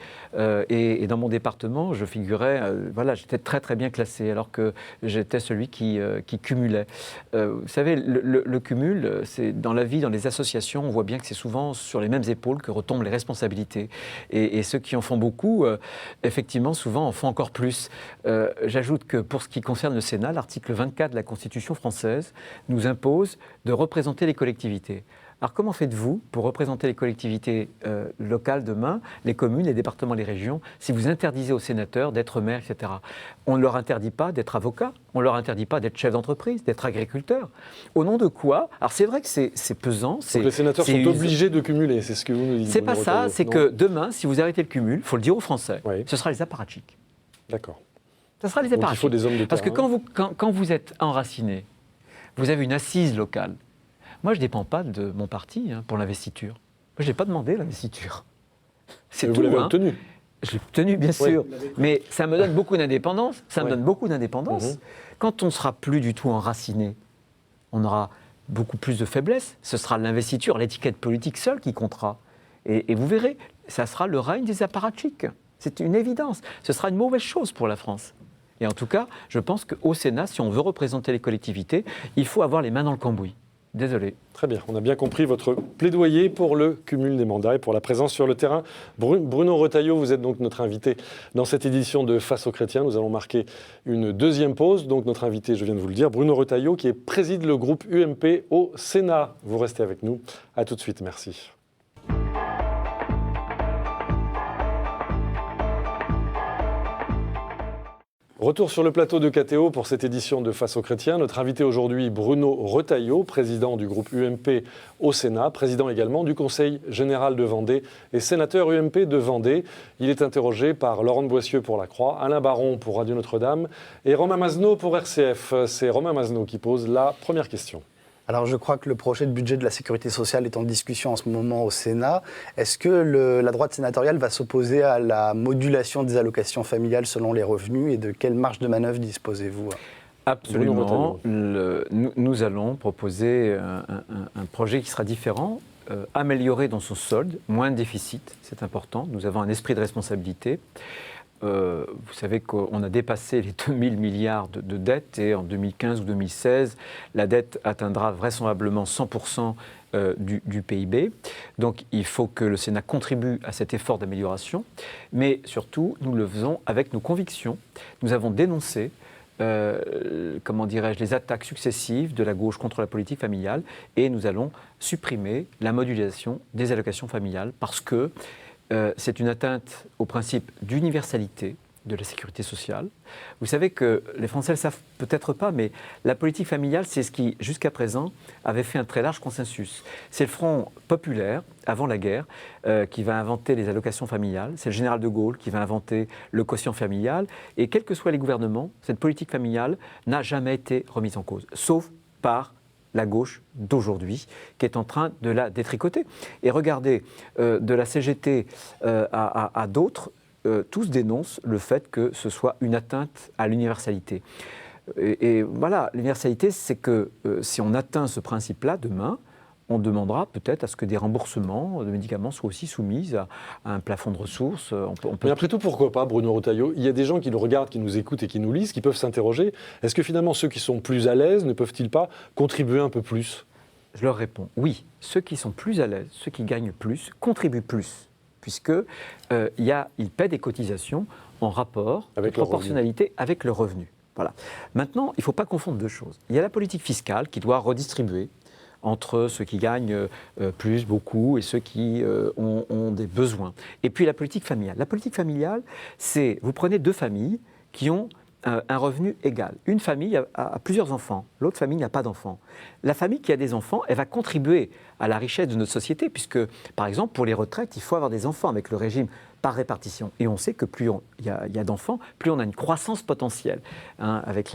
et dans mon département, je figurais, voilà, j'étais très très bien classé, alors que j'étais celui qui cumulait. Vous savez, le cumul, c'est dans la vie, dans les associations, on voit bien que c'est souvent sur les mêmes épaules que retombent les responsabilités, et ceux qui en font beaucoup, effectivement, souvent en font encore plus. J'ajoute que pour ce qui concerne le Sénat, l'article 24 de la Constitution française nous impose de représenter les collectivités. Alors comment faites-vous pour représenter les collectivités locales demain, les communes, les départements, les régions, si vous interdisez aux sénateurs d'être maires, etc. On ne leur interdit pas d'être avocats, on ne leur interdit pas d'être chef d'entreprise, d'être agriculteur. Au nom de quoi? Alors c'est vrai que c'est pesant. Donc les sénateurs sont obligés de cumuler, c'est ce que vous nous dites. C'est pas ça, c'est que demain, si vous arrêtez le cumul, il faut le dire aux Français, oui. Ce sera les apparatchiks. D'accord. Ça sera les apparatchiks. Il faut des hommes de terrain. Parce que quand vous êtes enraciné, vous avez une assise locale. Moi, je ne dépends pas de mon parti pour l'investiture. Moi, je n'ai pas demandé l'investiture. C'est tout. Vous l'avez obtenu. Je l'ai obtenu, bien sûr. Mais ça me donne beaucoup d'indépendance. Ça me donne beaucoup d'indépendance. Quand on ne sera plus du tout enraciné, on aura beaucoup plus de faiblesse. Ce sera l'investiture, l'étiquette politique seule qui comptera. Et vous verrez, ça sera le règne des apparatchiks. C'est une évidence. Ce sera une mauvaise chose pour la France. Et en tout cas, je pense qu'au Sénat, si on veut représenter les collectivités, il faut avoir les mains dans le cambouis. Désolé. Très bien, on a bien compris votre plaidoyer pour le cumul des mandats et pour la présence sur le terrain. Bruno Retailleau, vous êtes donc notre invité dans cette édition de Face aux chrétiens. Nous allons marquer une deuxième pause. Donc notre invité, je viens de vous le dire, Bruno Retailleau, qui préside le groupe UMP au Sénat. Vous restez avec nous. À tout de suite, merci. Retour sur le plateau de KTO pour cette édition de Face aux chrétiens. Notre invité aujourd'hui, Bruno Retailleau, président du groupe UMP au Sénat, président également du Conseil général de Vendée et sénateur UMP de Vendée. Il est interrogé par Laurent Boissieu pour La Croix, Alain Baron pour Radio Notre-Dame et Romain Mazneau pour RCF. C'est Romain Mazneau qui pose la première question. Alors je crois que le projet de budget de la sécurité sociale est en discussion en ce moment au Sénat. Est-ce que la droite sénatoriale va s'opposer à la modulation des allocations familiales selon les revenus et de quelle marge de manœuvre disposez-vous? Absolument. Nous allons proposer un projet qui sera différent, amélioré dans son solde, moins de déficit, c'est important. Nous avons un esprit de responsabilité. Vous savez qu'on a dépassé les 2000 milliards de dettes et en 2015 ou 2016, la dette atteindra vraisemblablement 100% du PIB. Donc il faut que le Sénat contribue à cet effort d'amélioration, mais surtout nous le faisons avec nos convictions. Nous avons dénoncé les attaques successives de la gauche contre la politique familiale et nous allons supprimer la modulation des allocations familiales parce que c'est une atteinte au principe d'universalité de la sécurité sociale. Vous savez que les Français ne le savent peut-être pas, mais la politique familiale, c'est ce qui, jusqu'à présent, avait fait un très large consensus. C'est le Front populaire, avant la guerre, qui va inventer les allocations familiales. C'est le général de Gaulle qui va inventer le quotient familial. Et quels que soient les gouvernements, cette politique familiale n'a jamais été remise en cause, sauf par la gauche d'aujourd'hui, qui est en train de la détricoter. Et regardez, de la CGT à d'autres, tous dénoncent le fait que ce soit une atteinte à l'universalité. Et voilà, l'universalité, c'est que si on atteint ce principe-là, demain, on demandera peut-être à ce que des remboursements de médicaments soient aussi soumis à un plafond de ressources. Mais après tout, pourquoi pas, Bruno Retailleau? Il y a des gens qui nous regardent, qui nous écoutent et qui nous lisent, qui peuvent s'interroger. Est-ce que finalement, ceux qui sont plus à l'aise ne peuvent-ils pas contribuer un peu plus? Je leur réponds, oui. Ceux qui sont plus à l'aise, ceux qui gagnent plus, contribuent plus, puisqu'ils paient des cotisations en rapport de proportionnalité avec le revenu. Voilà. Maintenant, il ne faut pas confondre deux choses. Il y a la politique fiscale qui doit redistribuer entre ceux qui gagnent plus, beaucoup, et ceux qui ont des besoins. Et puis la politique familiale. La politique familiale, c'est, vous prenez deux familles qui ont un revenu égal. Une famille a plusieurs enfants, l'autre famille n'a pas d'enfants. La famille qui a des enfants, elle va contribuer à la richesse de notre société, puisque, par exemple, pour les retraites, il faut avoir des enfants avec le régime par répartition. Et on sait que plus il y a d'enfants, plus on a une croissance potentielle, hein, avec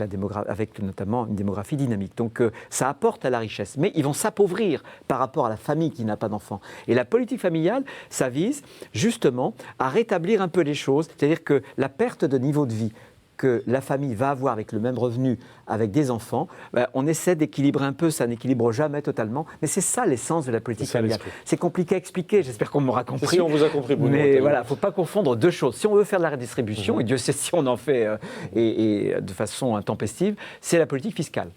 notamment une démographie dynamique. Donc ça apporte à la richesse. Mais ils vont s'appauvrir par rapport à la famille qui n'a pas d'enfants. Et la politique familiale, ça vise justement à rétablir un peu les choses, c'est-à-dire que la perte de niveau de vie que la famille va avoir avec le même revenu, avec des enfants, on essaie d'équilibrer un peu, ça n'équilibre jamais totalement, mais c'est ça l'essence de la politique familiale. C'est compliqué à expliquer, j'espère qu'on m'aura compris. Si on vous a compris, Bruno. Mais voilà, il ne faut pas confondre deux choses. Si on veut faire de la redistribution, et Dieu sait si on en fait et de façon intempestive, c'est la politique fiscale.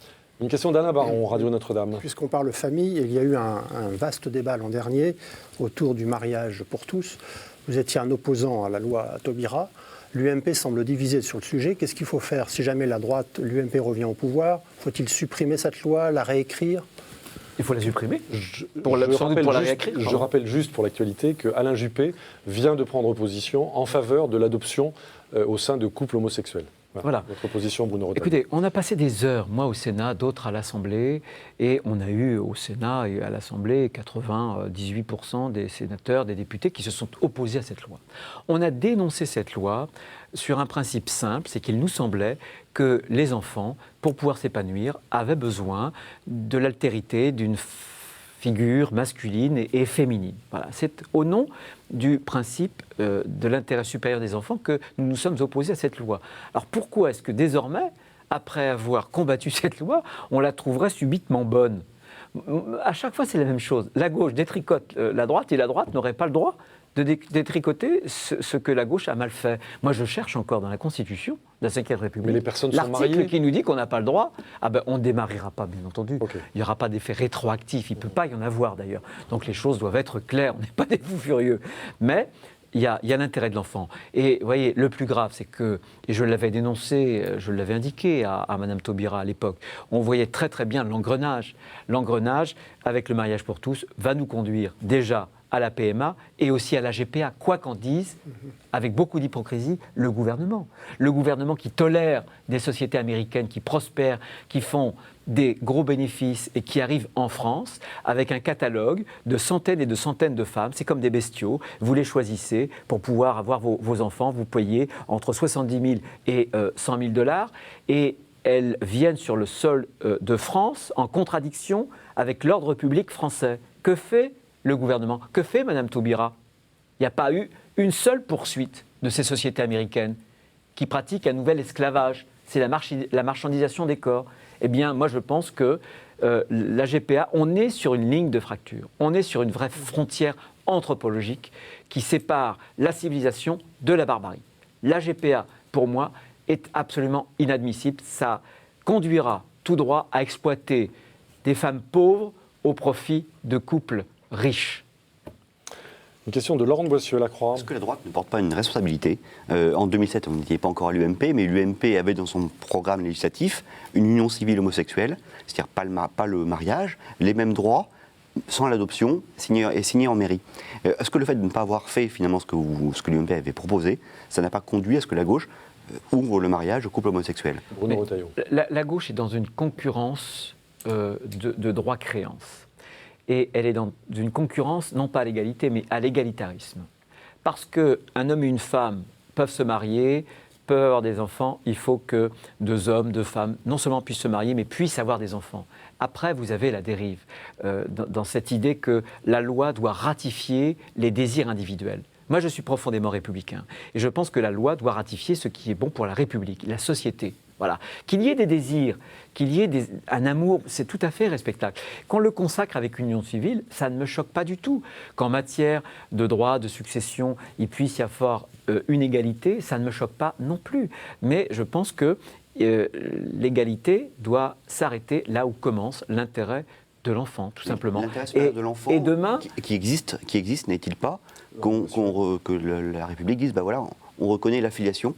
Une question d'Anna Baron, Radio Notre-Dame. Puisqu'on parle famille, il y a eu un vaste débat l'an dernier autour du mariage pour tous. Vous étiez un opposant à la loi Taubira. L'UMP semble divisée sur le sujet. Qu'est-ce qu'il faut faire si jamais la droite, l'UMP revient au pouvoir? Faut-il supprimer cette loi, la réécrire? Il faut la supprimer. Je rappelle juste pour l'actualité que Alain Juppé vient de prendre position en faveur de l'adoption au sein de couples homosexuels. Voilà. Votre position, Bruno Retailleau. Écoutez, on a passé des heures, moi au Sénat, d'autres à l'Assemblée, et on a eu au Sénat et à l'Assemblée 98% des sénateurs, des députés qui se sont opposés à cette loi. On a dénoncé cette loi sur un principe simple, c'est qu'il nous semblait que les enfants, pour pouvoir s'épanouir, avaient besoin de l'altérité d'une figure masculine et féminine. Voilà. C'est au nom du principe de l'intérêt supérieur des enfants que nous nous sommes opposés à cette loi. Alors pourquoi est-ce que désormais, après avoir combattu cette loi, on la trouverait subitement bonne? À chaque fois, c'est la même chose. La gauche détricote la droite et la droite n'aurait pas le droit de détricoter ce que la gauche a mal fait. Moi, je cherche encore dans la Constitution de la Ve République. Mais les personnes sont mariées. L'article qui nous dit qu'on n'a pas le droit, on ne démarrera pas, bien entendu. Okay. Il n'y aura pas d'effet rétroactif. Il ne peut pas y en avoir, d'ailleurs. Donc les choses doivent être claires. On n'est pas des fous furieux. Mais il y a l'intérêt de l'enfant. Et vous voyez, le plus grave, c'est que, et je l'avais dénoncé, je l'avais indiqué à Mme Taubira à l'époque, on voyait très très bien l'engrenage. L'engrenage, avec le mariage pour tous, va nous conduire déjà à la PMA et aussi à la GPA, quoi qu'en dise, avec beaucoup d'hypocrisie, le gouvernement. Le gouvernement qui tolère des sociétés américaines qui prospèrent, qui font des gros bénéfices et qui arrivent en France avec un catalogue de centaines et de centaines de femmes. C'est comme des bestiaux. Vous les choisissez pour pouvoir avoir vos enfants. Vous payez entre 70 000 et 100 000 $. Et elles viennent sur le sol de France en contradiction avec l'ordre public français. Que fait le gouvernement? Que fait Mme Taubira? Il n'y a pas eu une seule poursuite de ces sociétés américaines qui pratiquent un nouvel esclavage. C'est la marchandisation des corps. Eh bien, moi, je pense que la GPA, on est sur une ligne de fracture. On est sur une vraie frontière anthropologique qui sépare la civilisation de la barbarie. La GPA, pour moi, est absolument inadmissible. Ça conduira tout droit à exploiter des femmes pauvres au profit de couples riches. Une question de Laurent Boissieu-Lacroix. Est-ce que la droite ne porte pas une responsabilité? En 2007, on n'était pas encore à l'UMP, mais l'UMP avait dans son programme législatif une union civile homosexuelle, c'est-à-dire pas le mariage, les mêmes droits, sans l'adoption, signé en mairie. Est-ce que le fait de ne pas avoir fait finalement ce que l'UMP avait proposé, ça n'a pas conduit à ce que la gauche ouvre le mariage au couple homosexuel? Bruno Retailleau. La gauche est dans une concurrence de droit-créance. Et elle est dans une concurrence, non pas à l'égalité, mais à l'égalitarisme. Parce qu'un homme et une femme peuvent se marier, peuvent avoir des enfants, il faut que deux hommes, deux femmes, non seulement puissent se marier, mais puissent avoir des enfants. Après, vous avez la dérive, dans cette idée que la loi doit ratifier les désirs individuels. Moi, je suis profondément républicain. Et je pense que la loi doit ratifier ce qui est bon pour la République, la société. Voilà. Qu'il y ait des désirs, qu'il y ait un amour, c'est tout à fait respectable. Qu'on le consacre avec une union civile, ça ne me choque pas du tout. Qu'en matière de droit, de succession, il puisse y avoir une égalité, ça ne me choque pas non plus. Mais je pense que l'égalité doit s'arrêter là où commence l'intérêt de l'enfant, tout simplement. L'intérêt de l'enfant et demain, qui existe, n'est-il pas que la République dise, voilà, on reconnaît l'affiliation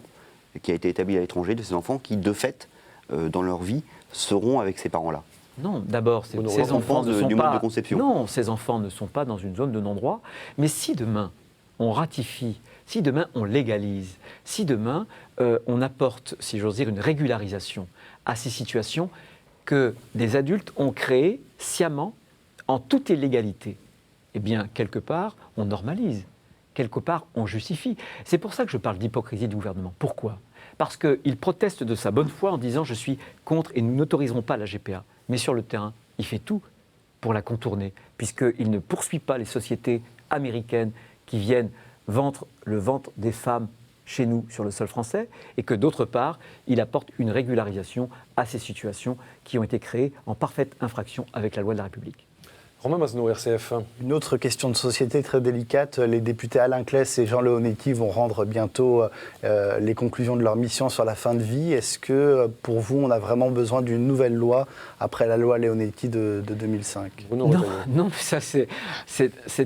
qui a été établie à l'étranger de ces enfants qui, de fait, dans leur vie, seront avec ces parents-là. Non, d'abord, ces enfants ne sont du pas... mode de conception. Non, ces enfants ne sont pas dans une zone de non-droit. Mais si demain, on ratifie, si demain, on légalise, si demain, on apporte, si j'ose dire, une régularisation à ces situations que des adultes ont créées sciemment, en toute illégalité, eh bien, quelque part, on normalise. quelque part, on justifie. C'est pour ça que je parle d'hypocrisie du gouvernement. Pourquoi ? Parce qu'il proteste de sa bonne foi en disant « je suis contre et nous n'autoriserons pas la GPA ». Mais sur le terrain, il fait tout pour la contourner, puisqu'il ne poursuit pas les sociétés américaines qui viennent vendre le ventre des femmes chez nous sur le sol français, et que d'autre part, il apporte une régularisation à ces situations qui ont été créées en parfaite infraction avec la loi de la République. Romain Masneau, RCF. Une autre question de société très délicate. Les députés Alain Claes et Jean Leonetti vont rendre bientôt les conclusions de leur mission sur la fin de vie. Est-ce que, pour vous, on a vraiment besoin d'une nouvelle loi après la loi Leonetti de 2005 ? Non, ça c'est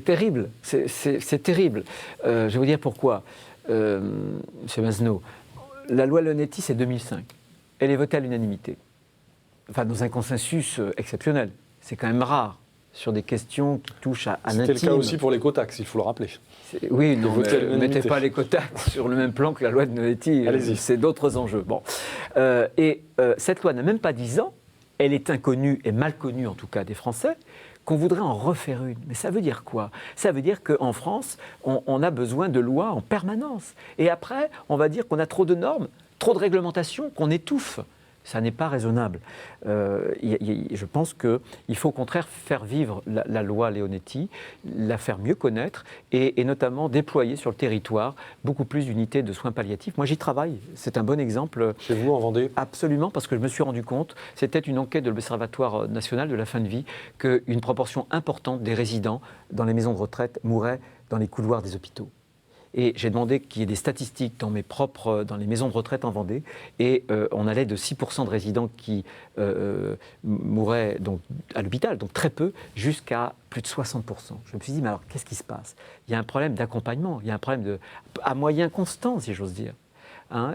terrible. C'est terrible. Je vais vous dire pourquoi. Monsieur Masneau, la loi Leonetti, c'est 2005. Elle est votée à l'unanimité. Enfin, dans un consensus exceptionnel. C'est quand même rare sur des questions qui touchent à l'intime. C'était le cas aussi pour l'écotaxe, il faut le rappeler. Oui, non, ne mettez pas l'écotaxe sur le même plan que la loi de Leonetti. C'est d'autres enjeux. Bon. Cette loi n'a même pas 10 ans. Elle est inconnue et mal connue, en tout cas, des Français, qu'on voudrait en refaire une. Mais ça veut dire quoi ? Ça veut dire qu'en France, on a besoin de lois en permanence. Et après, on va dire qu'on a trop de normes, trop de réglementations, qu'on étouffe. Ça n'est pas raisonnable. Je pense qu'il faut au contraire faire vivre la loi Leonetti, la faire mieux connaître et notamment déployer sur le territoire beaucoup plus d'unités de soins palliatifs. Moi, j'y travaille. C'est un bon exemple. Chez vous, en Vendée ? Absolument, parce que je me suis rendu compte, c'était une enquête de l'Observatoire national de la fin de vie, qu'une proportion importante des résidents dans les maisons de retraite mouraient dans les couloirs des hôpitaux. Et j'ai demandé qu'il y ait des statistiques dans les maisons de retraite en Vendée. Et on allait de 6% de résidents qui mouraient donc, à l'hôpital, donc très peu, jusqu'à plus de 60%. Je me suis dit, mais alors qu'est-ce qui se passe ? Il y a un problème d'accompagnement, il y a un problème à moyen constant, si j'ose dire.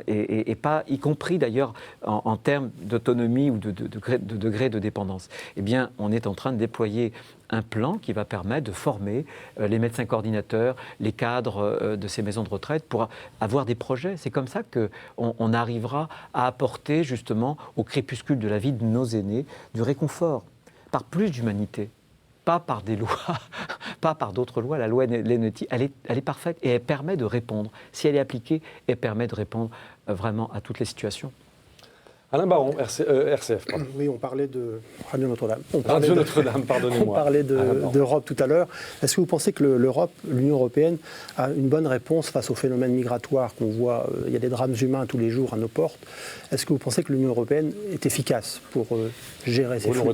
Et pas, y compris d'ailleurs en termes d'autonomie ou de degré de dépendance. Eh bien, on est en train de déployer un plan qui va permettre de former les médecins coordinateurs, les cadres de ces maisons de retraite pour avoir des projets. C'est comme ça qu'on arrivera à apporter justement au crépuscule de la vie de nos aînés du réconfort, par plus d'humanité. Pas par des lois, pas par d'autres lois. La loi Leonetti, elle est parfaite et elle permet de répondre. Si elle est appliquée, elle permet de répondre vraiment à toutes les situations. Alain Baron, RCF. Pardon. Oui, on parlait de Radio Notre-Dame. Radio Notre-Dame, pardonnez-moi. On parlait d'Europe tout à l'heure. Est-ce que vous pensez que l'Union européenne a une bonne réponse face au phénomène migratoire qu'on voit ? Il y a des drames humains tous les jours à nos portes. Est-ce que vous pensez que l'Union européenne est efficace pour gérer ces flux ?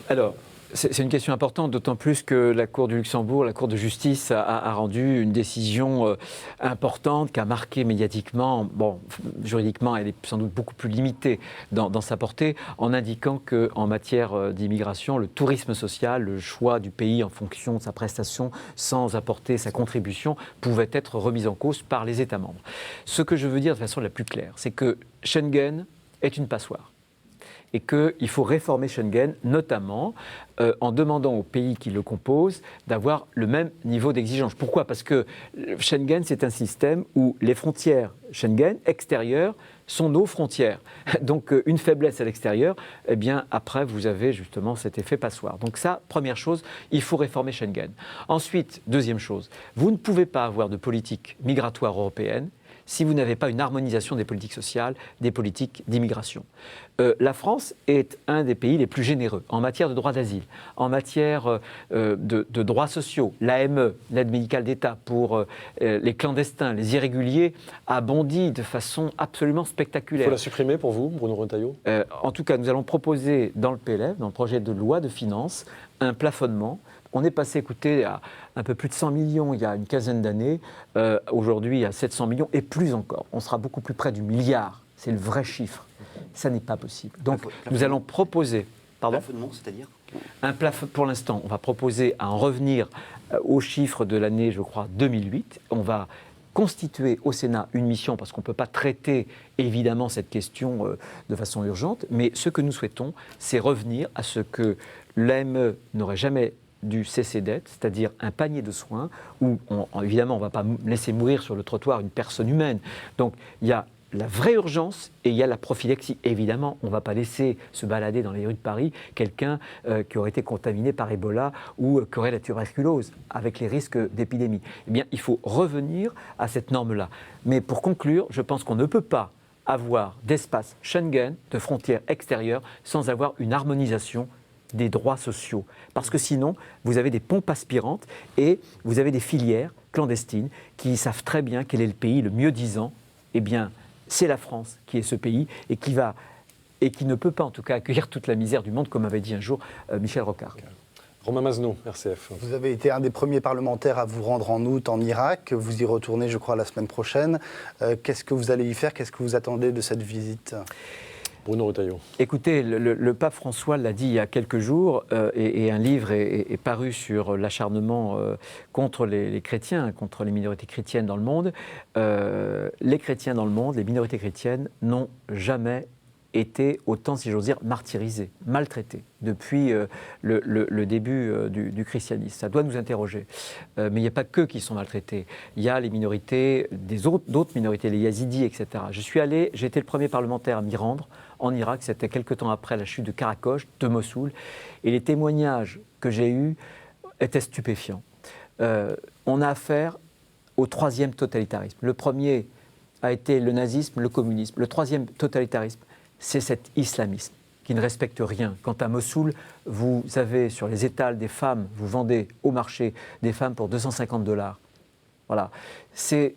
Alors, c'est une question importante, d'autant plus que la Cour du Luxembourg, la Cour de justice a rendu une décision importante qui a marqué médiatiquement, bon, juridiquement elle est sans doute beaucoup plus limitée dans sa portée, en indiquant qu'en matière d'immigration, le tourisme social, le choix du pays en fonction de sa prestation sans apporter sa contribution, pouvait être remis en cause par les États membres. Ce que je veux dire de façon la plus claire, c'est que Schengen est une passoire. Et qu'il faut réformer Schengen, notamment en demandant aux pays qui le composent d'avoir le même niveau d'exigence. Pourquoi ? Parce que Schengen, c'est un système où les frontières Schengen extérieures sont nos frontières. Donc une faiblesse à l'extérieur, eh bien après vous avez justement cet effet passoire. Donc ça, première chose, il faut réformer Schengen. Ensuite, deuxième chose, vous ne pouvez pas avoir de politique migratoire européenne si vous n'avez pas une harmonisation des politiques sociales, des politiques d'immigration. La France est un des pays les plus généreux en matière de droit d'asile, en matière de droits sociaux. L'AME, l'aide médicale d'État pour les clandestins, les irréguliers, a bondi de façon absolument spectaculaire. Il faut la supprimer pour vous, Bruno Retailleau ? En tout cas, nous allons proposer dans le PLF, dans le projet de loi de finances, un plafonnement. On est passé, écoutez, à un peu plus de 100 millions il y a une quinzaine d'années, aujourd'hui à 700 millions et plus encore. On sera beaucoup plus près du milliard, c'est le vrai chiffre. Ça n'est pas possible. Donc nous allons proposer... Pardon ? Plafonnement, c'est-à-dire ? Pour l'instant, on va proposer à en revenir aux chiffres de l'année, je crois, 2008. On va constituer au Sénat une mission, parce qu'on ne peut pas traiter évidemment cette question de façon urgente, mais ce que nous souhaitons, c'est revenir à ce que l'AME n'aurait jamais du cessez d'être, c'est-à-dire un panier de soins où, évidemment, on ne va pas laisser mourir sur le trottoir une personne humaine. Donc, il y a la vraie urgence et il y a la prophylaxie. Évidemment, on ne va pas laisser se balader dans les rues de Paris quelqu'un qui aurait été contaminé par Ebola ou qui aurait la tuberculose, avec les risques d'épidémie. Eh bien, il faut revenir à cette norme-là. Mais pour conclure, je pense qu'on ne peut pas avoir d'espace Schengen, de frontières extérieures, sans avoir une harmonisation des droits sociaux. Parce que sinon, vous avez des pompes aspirantes et vous avez des filières clandestines qui savent très bien quel est le pays le mieux disant. Eh bien, c'est la France qui est ce pays et qui ne peut pas en tout cas accueillir toute la misère du monde, comme avait dit un jour Michel Rocard. Romain Masneau, RCF. Vous avez été un des premiers parlementaires à vous rendre en août en Irak. Vous y retournez, je crois, la semaine prochaine. Qu'est-ce que vous allez y faire? Qu'est-ce que vous attendez de cette visite? Bruno Retailleau. Écoutez, le pape François l'a dit il y a quelques jours, et un livre est paru sur l'acharnement contre les chrétiens, contre les minorités chrétiennes dans le monde. Les chrétiens dans le monde, les minorités chrétiennes, n'ont jamais été autant, si j'ose dire, martyrisés, maltraités depuis le début du christianisme. Ça doit nous interroger. Mais il n'y a pas qu'eux qui sont maltraités. Il y a les minorités, d'autres minorités, les yazidis, etc. J'ai été le premier parlementaire à m'y rendre en Irak. C'était quelque temps après la chute de Karakoche, de Mossoul. Et les témoignages que j'ai eus étaient stupéfiants. On a affaire au troisième totalitarisme. Le premier a été le nazisme, le communisme. Le troisième totalitarisme, c'est cet islamisme qui ne respecte rien. Quant à Mossoul, vous avez sur les étals des femmes, vous vendez au marché des femmes pour $250. Voilà. C'est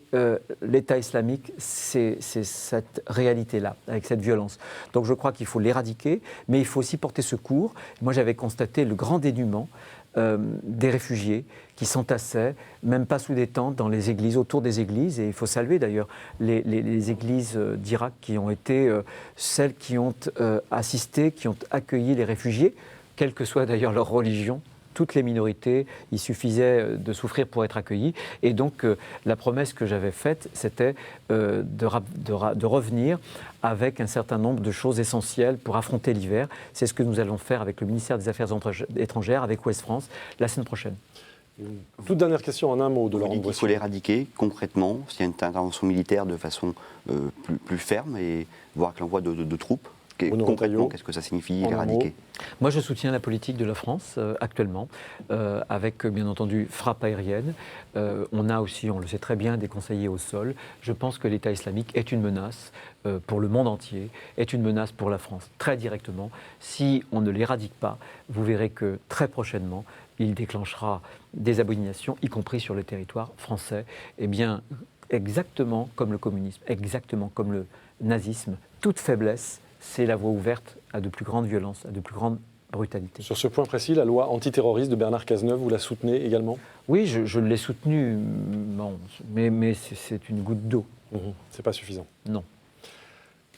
l'État islamique, c'est cette réalité-là, avec cette violence. Donc je crois qu'il faut l'éradiquer, mais il faut aussi porter secours. Moi, j'avais constaté le grand dénuement des réfugiés qui s'entassaient, même pas sous des tentes, dans les églises, autour des églises. Et il faut saluer d'ailleurs les églises d'Irak qui ont été celles qui ont assisté, qui ont accueilli les réfugiés, quelle que soit d'ailleurs leur religion. Toutes les minorités, il suffisait de souffrir pour être accueillis. Et donc, la promesse que j'avais faite, c'était de revenir avec un certain nombre de choses essentielles pour affronter l'hiver. C'est ce que nous allons faire avec le ministère des Affaires étrangères, avec Ouest France, la semaine prochaine. Toute dernière question en un mot de Laurent Boissieu. Il faut l'éradiquer concrètement, s'il y a une intervention militaire de façon plus ferme, et voire que l'envoi de troupes. Concrètement, qu'est-ce que ça signifie, éradiquer? Moi, je soutiens la politique de la France actuellement, avec bien entendu frappe aérienne. On a aussi, on le sait très bien, des conseillers au sol. Je pense que l'État islamique est une menace pour le monde entier, est une menace pour la France, très directement. Si on ne l'éradique pas, vous verrez que très prochainement, il déclenchera des abominations, y compris sur le territoire français. Eh bien, exactement comme le communisme, exactement comme le nazisme, toute faiblesse, c'est la voie ouverte à de plus grandes violences, à de plus grandes brutalités. Sur ce point précis, la loi antiterroriste de Bernard Cazeneuve, vous la soutenez également? Oui, je l'ai soutenue, bon, mais c'est une goutte d'eau. C'est pas suffisant. Non.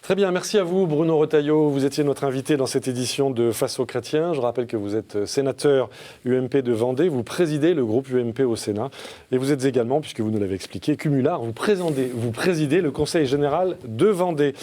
Très bien, merci à vous Bruno Retailleau. Vous étiez notre invité dans cette édition de Face aux chrétiens. Je rappelle que vous êtes sénateur UMP de Vendée, vous présidez le groupe UMP au Sénat et vous êtes également, puisque vous nous l'avez expliqué, cumulard, vous présidez le Conseil général de Vendée.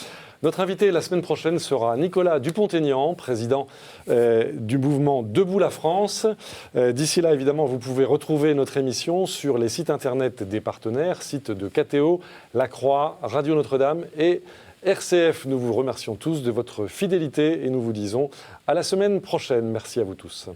Notre invité la semaine prochaine sera Nicolas Dupont-Aignan, président du mouvement Debout la France. D'ici là, évidemment, vous pouvez retrouver notre émission sur les sites internet des partenaires, sites de KTO, La Croix, Radio Notre-Dame et RCF. Nous vous remercions tous de votre fidélité et nous vous disons à la semaine prochaine. Merci à vous tous.